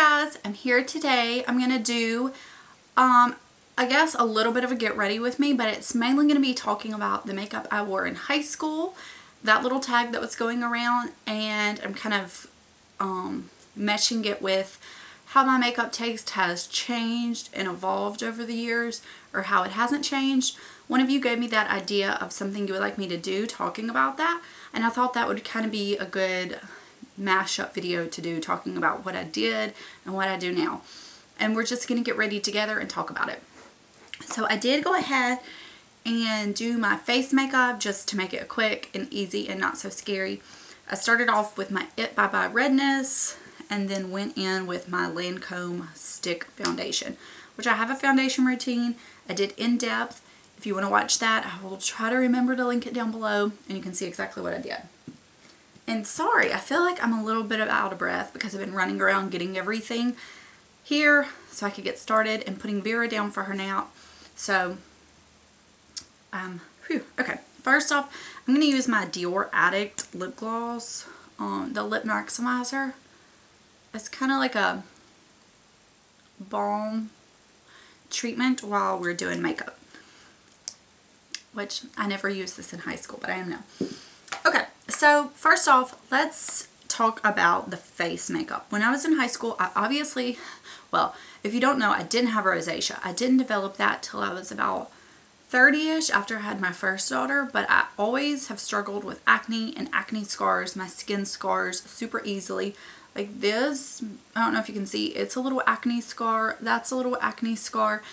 guys, I'm here today. I'm going to do, I guess a little bit of a get ready with me, but it's mainly going to be talking about the makeup I wore in high school, that little tag that was going around, and I'm kind of meshing it with how my makeup taste has changed and evolved over the years, or how it hasn't changed. One of you gave me that idea of something you would like me to do talking about that, and I thought that would kind of be a good mashup video to do, talking about what I did and what I do now. And we're just going to get ready together and talk about it. So I did go ahead and do my face makeup just to make it quick and easy and not so scary. I started off with my It Bye Redness and then went in with my Lancome Stick Foundation, which I have a foundation routine. I did in depth. If you want to watch that, I will try to remember to link it down below and you can see exactly what I did. And sorry, I feel like I'm a little bit out of breath because I've been running around getting everything here so I could get started and putting Vera down for her nap. So, okay. First off, I'm going to use my Dior Addict lip gloss, the lip maximizer. It's kind of like a balm treatment while we're doing makeup, which I never used this in high school, but I am now. Okay, so first off, let's talk about the face makeup. When I was in high school, I obviously, well, if you don't know, I didn't have rosacea. I didn't develop that till I was about 30-ish after I had my first daughter, but I always have struggled with acne and acne scars, my skin scars super easily. Like this, I don't know if you can see, it's a little acne scar, that's a little acne scar,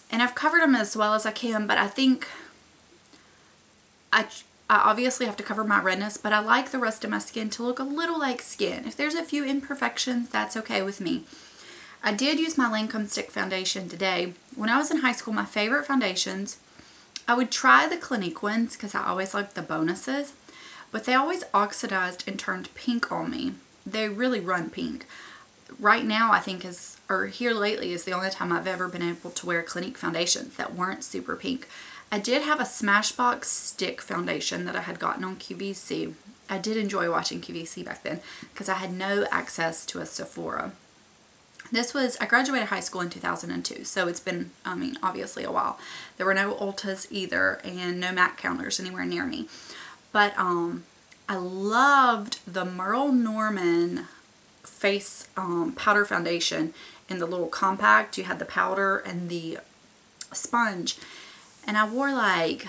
and I've covered them as well as I can, but I think I obviously have to cover my redness, but I like the rest of my skin to look a little like skin. If there's a few imperfections, that's okay with me. I did use my Lancome Stick Foundation today. When I was in high school, my favorite foundations, I would try the Clinique ones because I always liked the bonuses, but they always oxidized and turned pink on me. They really run pink. Right now, I think or here lately is the only time I've ever been able to wear Clinique foundations that weren't super pink. I did have a Smashbox stick foundation that I had gotten on QVC. I did enjoy watching QVC back then because I had no access to a Sephora. I graduated high school in 2002, so it's been, obviously a while. There were no Ultas either and no MAC counters anywhere near me. But I loved the Merle Norman face powder foundation in the little compact. You had the powder and the sponge. And I wore like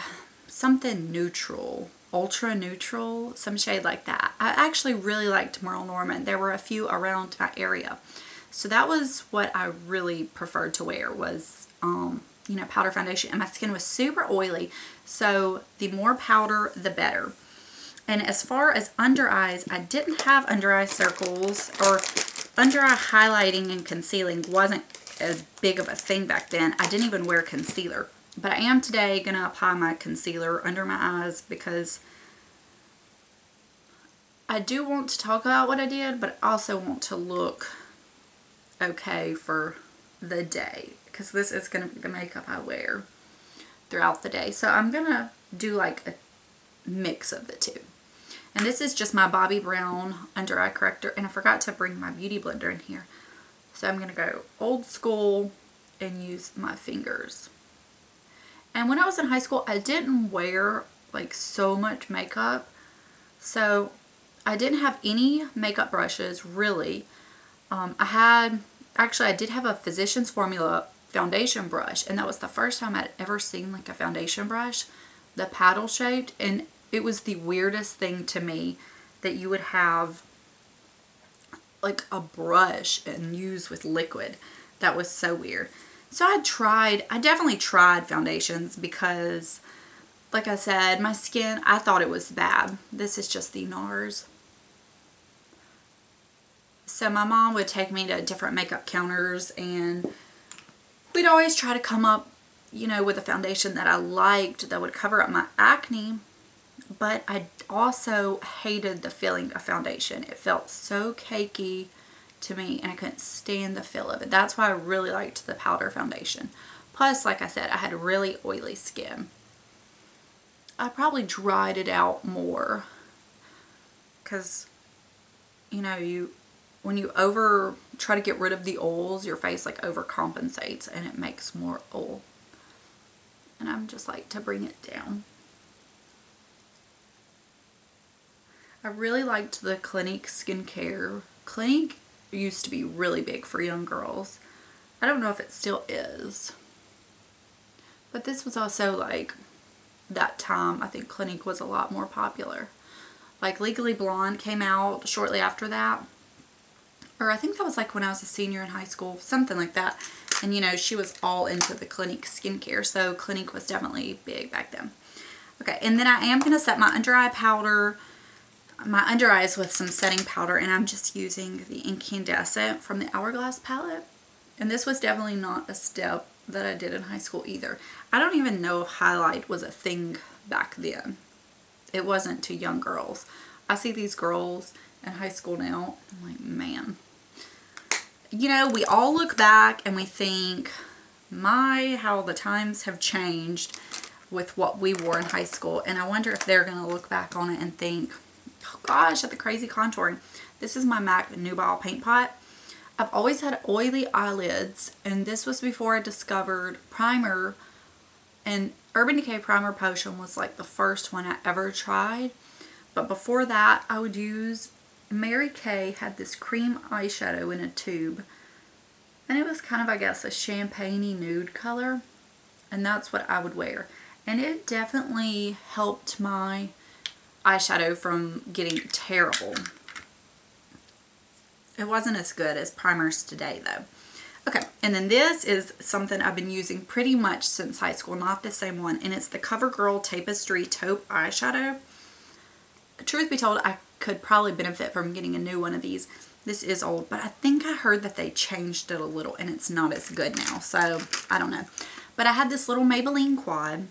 something neutral, ultra neutral, some shade like that. I actually really liked Merle Norman. There were a few around my area. So that was what I really preferred to wear was, powder foundation. And my skin was super oily. So the more powder, the better. And as far as under eyes, I didn't have under eye circles, or under eye highlighting and concealing wasn't as big of a thing back then. I didn't even wear concealer. But I am today going to apply my concealer under my eyes because I do want to talk about what I did, but I also want to look okay for the day because this is going to be the makeup I wear throughout the day. So I'm going to do like a mix of the two. And this is just my Bobbi Brown under eye corrector, and I forgot to bring my beauty blender in here. So I'm going to go old school and use my fingers. And when I was in high school, I didn't wear like so much makeup. So I didn't have any makeup brushes really. I did have a Physicians Formula foundation brush, and that was the first time I'd ever seen like a foundation brush, the paddle shaped, and it was the weirdest thing to me that you would have like a brush and use with liquid. That was so weird. So I definitely tried foundations because, like I said, my skin, I thought it was bad. This is just the NARS. So my mom would take me to different makeup counters and we'd always try to come up, with a foundation that I liked that would cover up my acne. But I also hated the feeling of foundation. It felt so cakey to me and I couldn't stand the feel of it. That's why I really liked the powder foundation. Plus, like I said, I had really oily skin. I probably dried it out more because, when you try to get rid of the oils, your face like overcompensates and it makes more oil. And I'm just like to bring it down. I really liked the Clinique skincare. Clinique used to be really big for young girls. I don't know if it still is. But this was also like that time. I think Clinique was a lot more popular. Like Legally Blonde came out shortly after that. Or I think that was like when I was a senior in high school. Something like that. And you know, she was all into the Clinique skincare. So Clinique was definitely big back then. Okay, and then I am going to set my under eye powder. My under eyes with some setting powder, and I'm just using the Incandescent from the Hourglass palette. And this was definitely not a step that I did in high school either. I don't even know if highlight was a thing back then. It wasn't to young girls. I see these girls in high school now, I'm like, man. You know, we all look back and we think, how the times have changed with what we wore in high school. And I wonder if they're going to look back on it and think, oh gosh, at the crazy contouring. This is my MAC Nubile paint pot. I've always had oily eyelids, and this was before I discovered primer, and Urban Decay Primer Potion was like the first one I ever tried. But before that, I would use, Mary Kay had this cream eyeshadow in a tube, and it was kind of, I guess, a champagne-y nude color, and that's what I would wear. And it definitely helped my eyeshadow from getting terrible. It wasn't as good as primers today though. Okay, and then this is something I've been using pretty much since high school, not the same one, and it's the CoverGirl Tapestry Taupe eyeshadow. Truth be told, I could probably benefit from getting a new one of these. This is old, but I think I heard that they changed it a little and it's not as good now, so I don't know. But I had this little Maybelline quad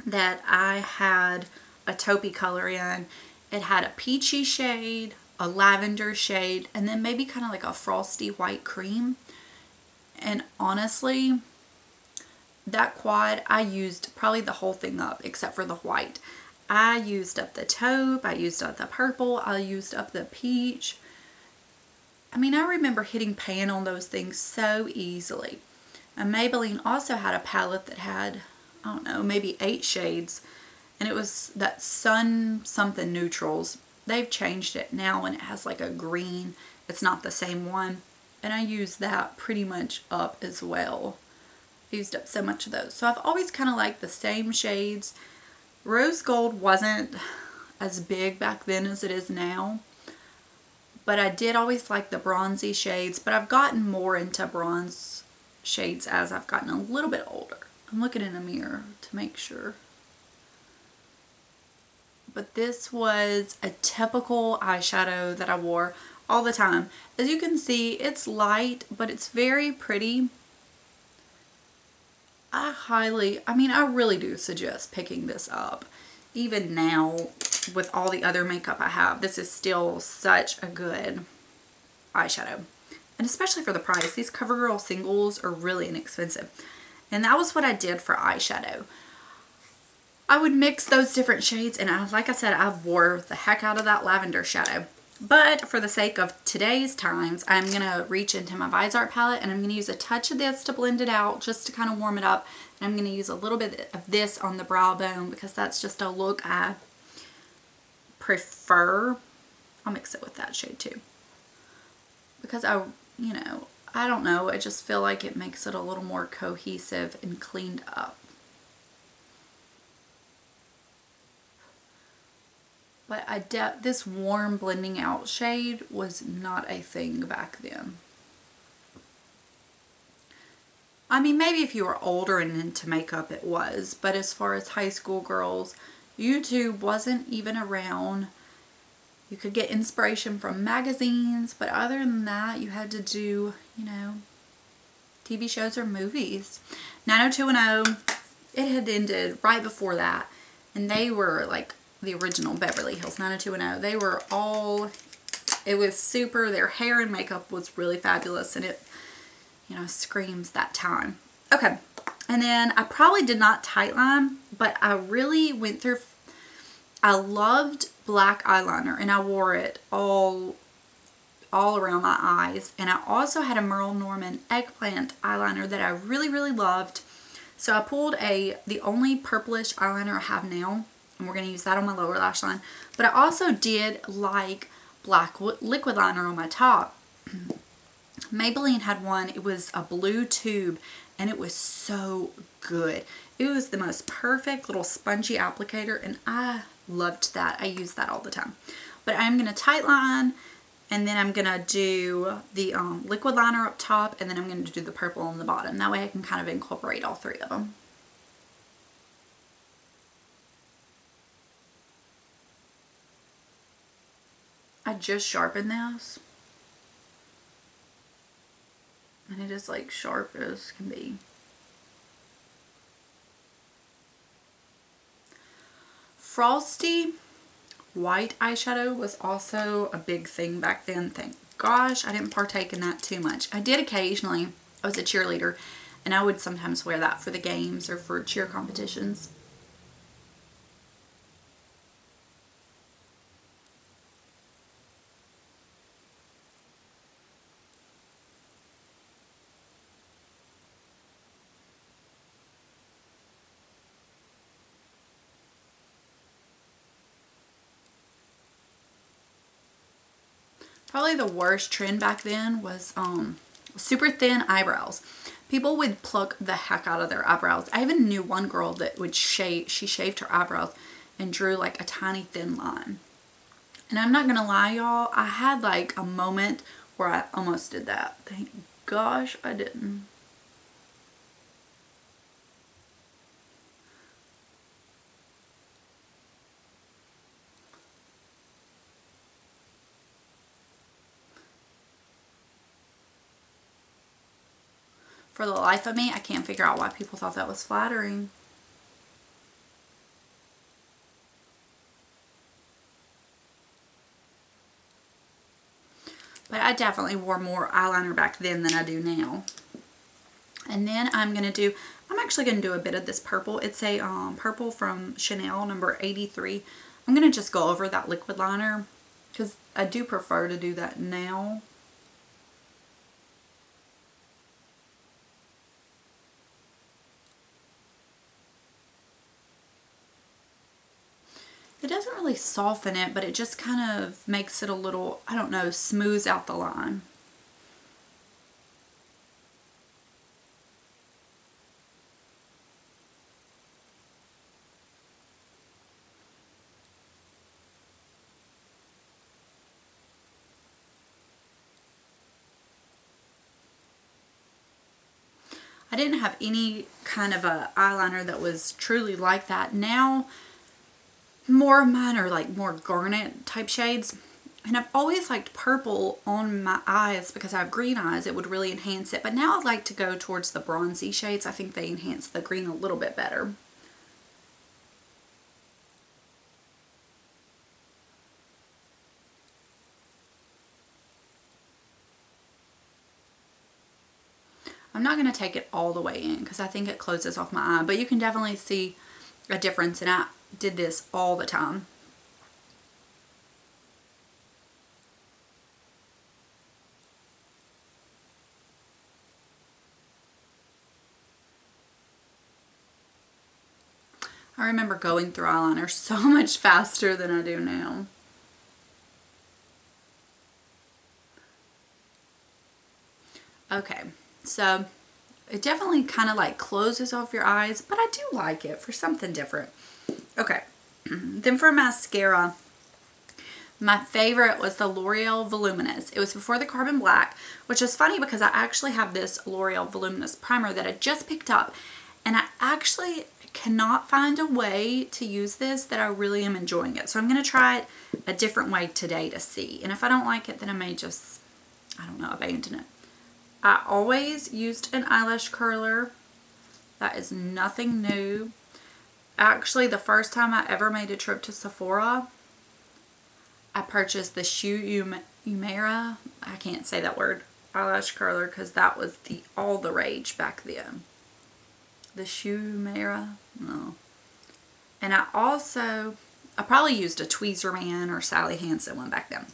that I had a taupey color in. It had a peachy shade, a lavender shade, and then maybe kind of like a frosty white cream. And honestly, that quad, I used probably the whole thing up except for the white. I used up the taupe, I used up the purple, I used up the peach. I mean, I remember hitting pan on those things so easily. And Maybelline also had a palette that had, I don't know, maybe 8 shades. And it was that sun something neutrals. They've changed it now and it has like a green. It's not the same one. And I used that pretty much up as well. I used up so much of those. So I've always kind of liked the same shades. Rose gold wasn't as big back then as it is now. But I did always like the bronzy shades. But I've gotten more into bronze shades as I've gotten a little bit older. I'm looking in a mirror to make sure. But this was a typical eyeshadow that I wore all the time. As you can see, it's light, but it's very pretty. I really do suggest picking this up. Even now, with all the other makeup I have, this is still such a good eyeshadow. And especially for the price, these CoverGirl singles are really inexpensive. And that was what I did for eyeshadow. I would mix those different shades, and like I said, I wore the heck out of that lavender shadow. But for the sake of today's times, I'm going to reach into my Visart palette, and I'm going to use a touch of this to blend it out, just to kind of warm it up. And I'm going to use a little bit of this on the brow bone, because that's just a look I prefer. I'll mix it with that shade too. Because I don't know, I just feel like it makes it a little more cohesive and cleaned up. But this warm blending out shade was not a thing back then. I mean, maybe if you were older and into makeup it was, but as far as high school girls, YouTube wasn't even around. You could get inspiration from magazines, but other than that, you had to do, TV shows or movies. 90210, it had ended right before that, and they were like the original Beverly Hills 90210. They were all, it was super, their hair and makeup was really fabulous, and it, screams that time. Okay, and then I probably did not tightline, but I really went through, I loved black eyeliner, and I wore it all all around my eyes. And I also had a Merle Norman eggplant eyeliner that I really, really loved. So I pulled the only purplish eyeliner I have now, and we're going to use that on my lower lash line. But I also did like black liquid liner on my top. Maybelline had one, it was a blue tube, and it was so good. It was the most perfect little spongy applicator, and I loved that. I use that all the time. But I'm going to tight line, and then I'm going to do the liquid liner up top, and then I'm going to do the purple on the bottom. That way I can kind of incorporate all three of them. I just sharpened this. And it is like sharp as can be. Frosty white eyeshadow was also a big thing back then. Thank gosh I didn't partake in that too much. I did occasionally. I was a cheerleader, and I would sometimes wear that for the games or for cheer competitions. Probably the worst trend back then was super thin eyebrows. People would pluck the heck out of their eyebrows. I even knew one girl that would she shaved her eyebrows and drew like a tiny thin line. And I'm not gonna lie, y'all, I had like a moment where I almost did that. Thank gosh I didn't. For the life of me, I can't figure out why people thought that was flattering. But I definitely wore more eyeliner back then than I do now. And then I'm actually going to do a bit of this purple. It's a purple from Chanel number 83. I'm going to just go over that liquid liner because I do prefer to do that now. It doesn't really soften it, but it just kind of makes it a little, I don't know, smooths out the line. I didn't have any kind of a eyeliner that was truly like that. Now, more of mine are like more garnet type shades. And I've always liked purple on my eyes because I have green eyes. It would really enhance it. But now I like to go towards the bronzy shades. I think they enhance the green a little bit better. I'm not going to take it all the way in because I think it closes off my eye. But you can definitely see a difference, and I did this all the time. I remember going through eyeliner so much faster than I do now. Okay, so it definitely kind of like closes off your eyes, but I do like it for something different. Okay, then for mascara, my favorite was the L'Oreal Voluminous. It was before the Carbon Black, which is funny because I actually have this L'Oreal Voluminous primer that I just picked up, and I actually cannot find a way to use this that I really am enjoying it. So I'm going to try it a different way today to see. And if I don't like it, then I may just, I don't know, abandon it. I always used an eyelash curler. That is nothing new. Actually, the first time I ever made a trip to Sephora, I purchased the Humera, I can't say that word, eyelash curler because that was all the rage back then. The Humera, no. And I probably used a Tweezerman or Sally Hansen one back then.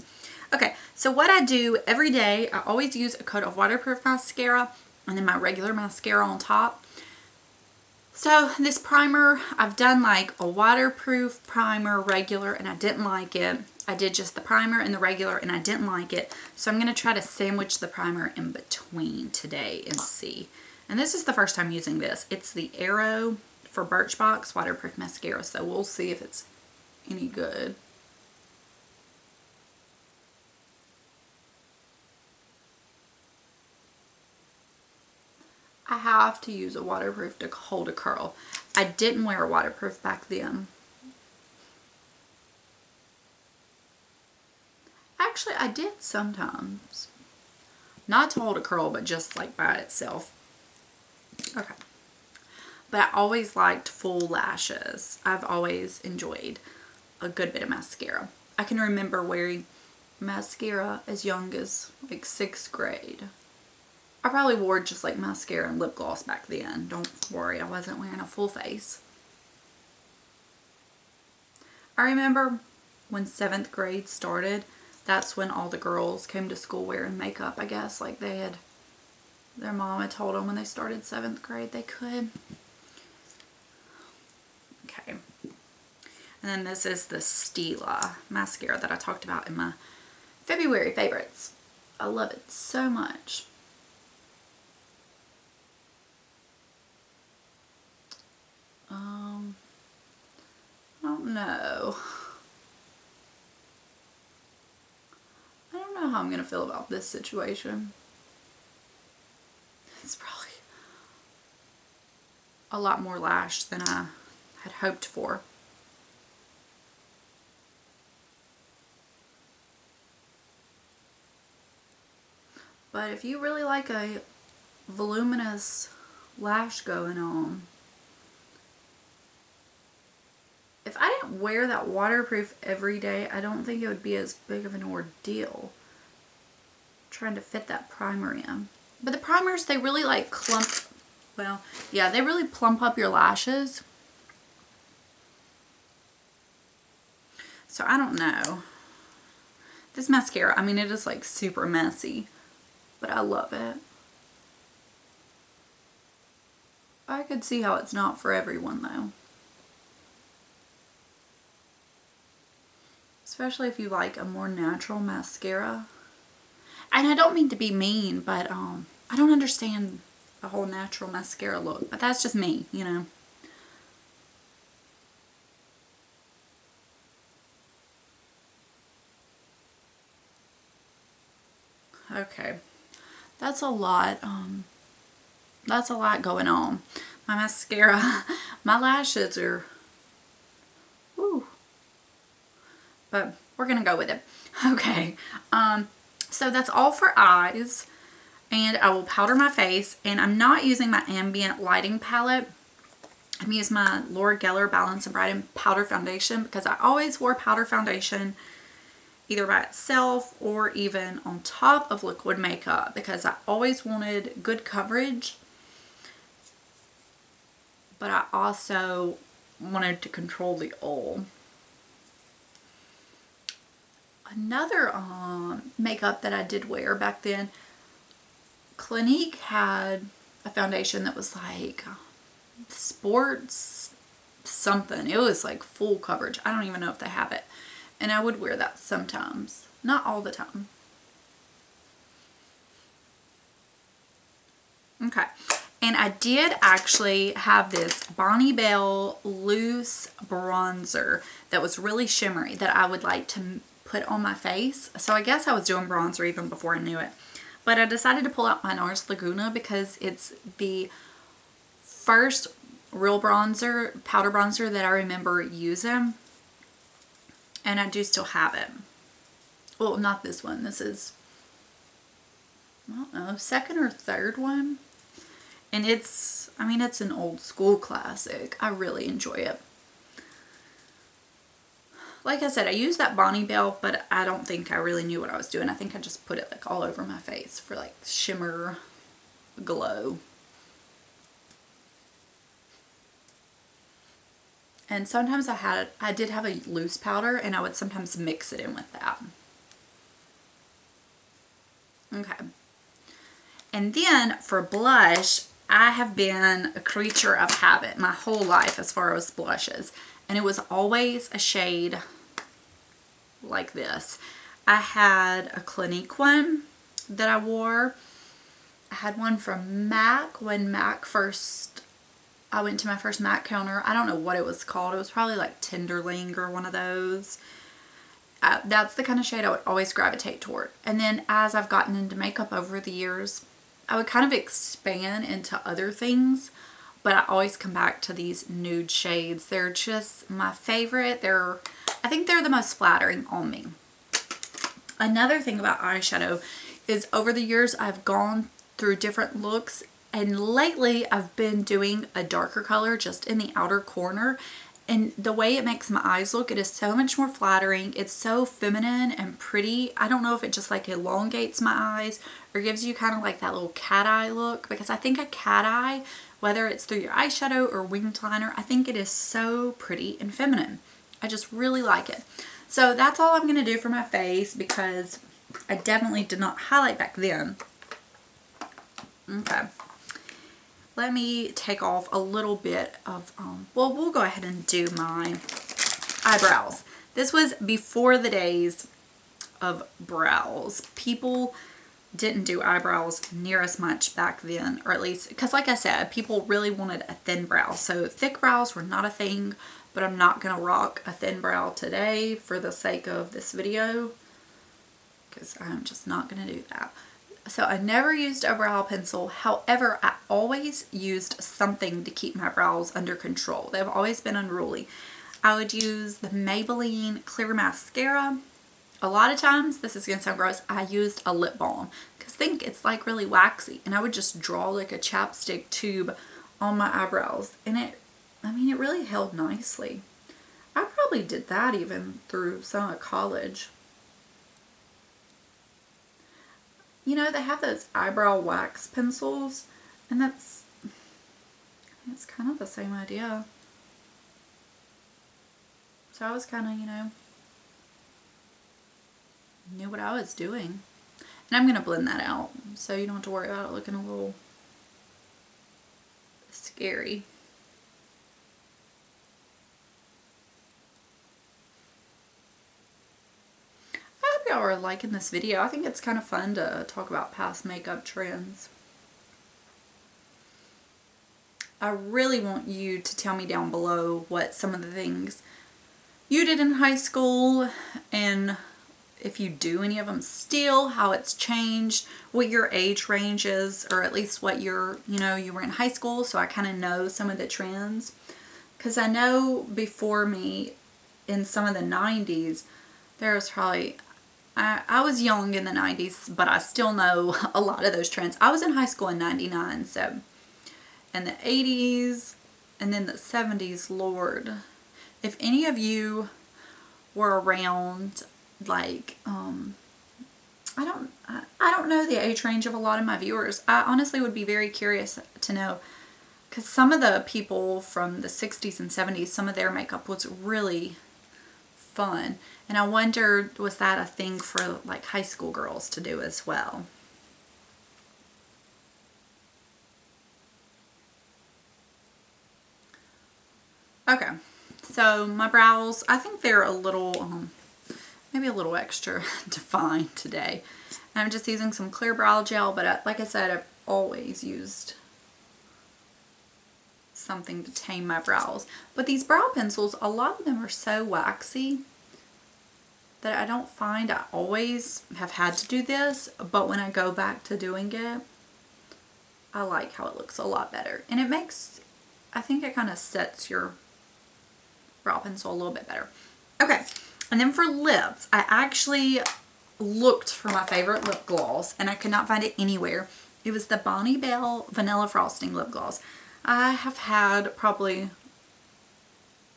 Okay, so what I do every day, I always use a coat of waterproof mascara and then my regular mascara on top. So this primer, I've done like a waterproof primer, regular, and I didn't like it. I did just the primer and the regular and I didn't like it. So I'm going to try to sandwich the primer in between today and see. And this is the first time using this. It's the Arrow for Birchbox waterproof mascara. So we'll see if it's any good. I have to use a waterproof to hold a curl. I didn't wear a waterproof back then. Actually, I did sometimes. Not to hold a curl, but just like by itself. Okay. But I always liked full lashes. I've always enjoyed a good bit of mascara. I can remember wearing mascara as young as like 6th grade. I probably wore just like mascara and lip gloss back then. Don't worry, I wasn't wearing a full face. I remember when 7th grade started, that's when all the girls came to school wearing makeup, I guess. Like their mom had told them when they started 7th grade they could. Okay. And then this is the Stila mascara that I talked about in my February favorites. I love it so much. I don't know. I don't know how I'm going to feel about this situation. It's probably a lot more lash than I had hoped for. But if you really like a voluminous lash going on, if I didn't wear that waterproof every day, I don't think it would be as big of an ordeal trying to fit that primer in. But the primers, they really like clump, well, yeah, they really plump up your lashes. So I don't know. This mascara, I mean, it is like super messy, but I love it. I could see how it's not for everyone though. Especially if you like a more natural mascara. And I don't mean to be mean, but I don't understand the whole natural mascara look. But that's just me, you know. Okay. That's a lot. That's a lot going on. My mascara, my lashes are, woo. But we're going to go with it. Okay. So that's all for eyes. And I will powder my face. And I'm not using my ambient lighting palette. I'm using my Laura Geller Balance and Brighten Powder Foundation because I always wore powder foundation either by itself or even on top of liquid makeup because I always wanted good coverage. But I also wanted to control the oil. Another makeup that I did wear back then, Clinique had a foundation that was like sports something. It was like full coverage. I don't even know if they have it. And I would wear that sometimes. Not all the time. Okay. And I did actually have this Bonnie Bell loose bronzer that was really shimmery that I would like to put on my face. So I guess I was doing bronzer even before I knew it. But I decided to pull out my NARS Laguna because it's the first real bronzer, powder bronzer that I remember using. And I do still have it. Well, not this one. This is, I don't know, second or third one. And it's, I mean, it's an old school classic. I really enjoy it. Like I said, I used that Bonnie Bell, but I don't think I really knew what I was doing. I think I just put it like all over my face for like shimmer glow. And sometimes I did have a loose powder and I would sometimes mix it in with that. Okay. And then for blush, I have been a creature of habit my whole life as far as blushes. And it was always a shade like this. I had a Clinique one that I wore. I had one from MAC when I went to my first MAC counter. I don't know what it was called. It was probably like Tenderling or one of those. That's the kind of shade I would always gravitate toward. And then as I've gotten into makeup over the years, I would kind of expand into other things, but I always come back to these nude shades. They're just my favorite. I think they're the most flattering on me. Another thing about eyeshadow is over the years I've gone through different looks, and lately I've been doing a darker color just in the outer corner. And the way it makes my eyes look, it is so much more flattering. It's so feminine and pretty. I don't know if it just like elongates my eyes or gives you kind of like that little cat eye look, because I think a cat eye, whether it's through your eyeshadow or winged liner, I think it is so pretty and feminine. I just really like it. So that's all I'm going to do for my face, because I definitely did not highlight back then. Okay. Let me take off a little bit of, well, we'll go ahead and do my eyebrows. This was before the days of brows. People didn't do eyebrows near as much back then, or at least, because like I said, people really wanted a thin brow. So thick brows were not a thing, but I'm not going to rock a thin brow today for the sake of this video, because I'm just not going to do that. So I never used a brow pencil. However, I always used something to keep my brows under control. They've always been unruly. I would use the Maybelline Clear Mascara. A lot of times, this is going to sound gross, I used a lip balm, because I think it's like really waxy. And I would just draw like a chapstick tube on my eyebrows. And it really held nicely. I probably did that even through some of college. You know, they have those eyebrow wax pencils, and it's kind of the same idea. So I was kind of, you know, knew what I was doing. And I'm going to blend that out, so you don't have to worry about it looking a little scary. Y'all are liking this video. I think it's kind of fun to talk about past makeup trends. I really want you to tell me down below what some of the things you did in high school, and if you do any of them still, how it's changed, what your age range is, or at least what you were in high school, so I kind of know some of the trends. Because I know before me, in some of the 90s, there was probably... I was young in the 90s, but I still know a lot of those trends. I was in high school in 99, so, and the 80s, and then the 70s, Lord. If any of you were around, like, I don't know the age range of a lot of my viewers. I honestly would be very curious to know, because some of the people from the 60s and 70s, some of their makeup was really fun. And I wondered, was that a thing for like high school girls to do as well? Okay, so my brows, I think they're a little, maybe a little extra defined today. And I'm just using some clear brow gel, but like I said, I've always used something to tame my brows. But these brow pencils, a lot of them are so waxy that I don't find I always have had to do this, but when I go back to doing it, I like how it looks a lot better. And it makes, I think it kind of sets your brow pencil a little bit better. Okay, and then for lips, I actually looked for my favorite lip gloss, and I could not find it anywhere. It was the Bonnie Bell Vanilla Frosting Lip Gloss. I have had probably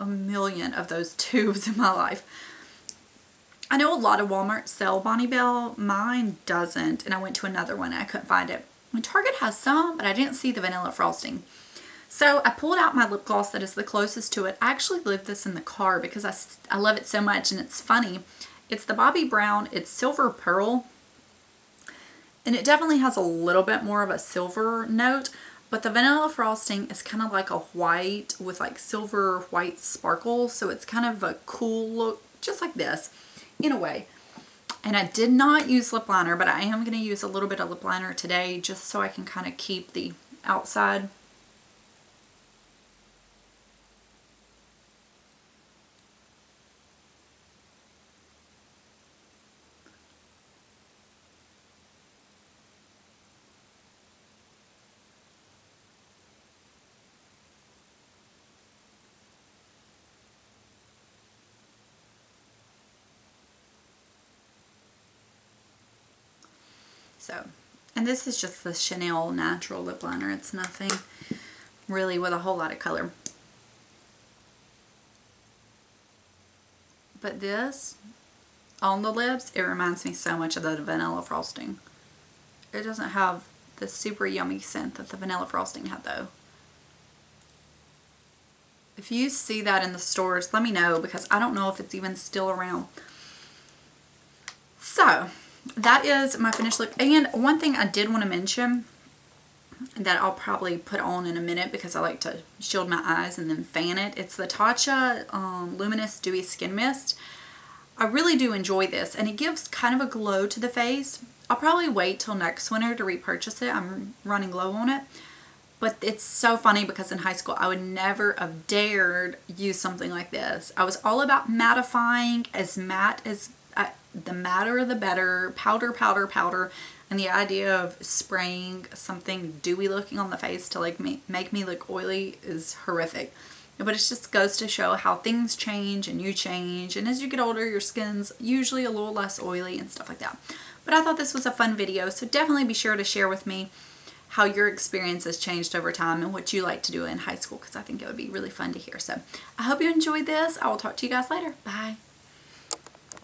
a million of those tubes in my life. I know a lot of Walmart sell Bonnie Bell. Mine doesn't, and I went to another one and I couldn't find it. And Target has some, but I didn't see the vanilla frosting. So I pulled out my lip gloss that is the closest to it. I actually leave this in the car because I love it so much, and it's funny. It's the Bobbi Brown. It's Silver Pearl. And it definitely has a little bit more of a silver note, but the vanilla frosting is kind of like a white with like silver white sparkles. So it's kind of a cool look, just like this in a way. And I did not use lip liner, but I am going to use a little bit of lip liner today just so I can kind of keep the outside. So, and this is just the Chanel Natural Lip Liner. It's nothing really with a whole lot of color. But this, on the lips, it reminds me so much of the vanilla frosting. It doesn't have the super yummy scent that the vanilla frosting had though. If you see that in the stores, let me know because I don't know if it's even still around. So, that is my finished look. And one thing I did want to mention that I'll probably put on in a minute because I like to shield my eyes and then fan it. It's the Tatcha Luminous Dewy Skin Mist. I really do enjoy this and it gives kind of a glow to the face. I'll probably wait till next winter to repurchase it. I'm running low on it. But it's so funny because in high school I would never have dared use something like this. I was all about mattifying, as matte as the matter the better, powder, powder, powder, and the idea of spraying something dewy looking on the face to like make me look oily is horrific. But it just goes to show how things change and you change, and as you get older your skin's usually a little less oily and stuff like that. But I thought this was a fun video, so definitely be sure to share with me how your experience has changed over time and what you like to do in high school because I think it would be really fun to hear. So I hope you enjoyed this. I will talk to you guys later. Bye.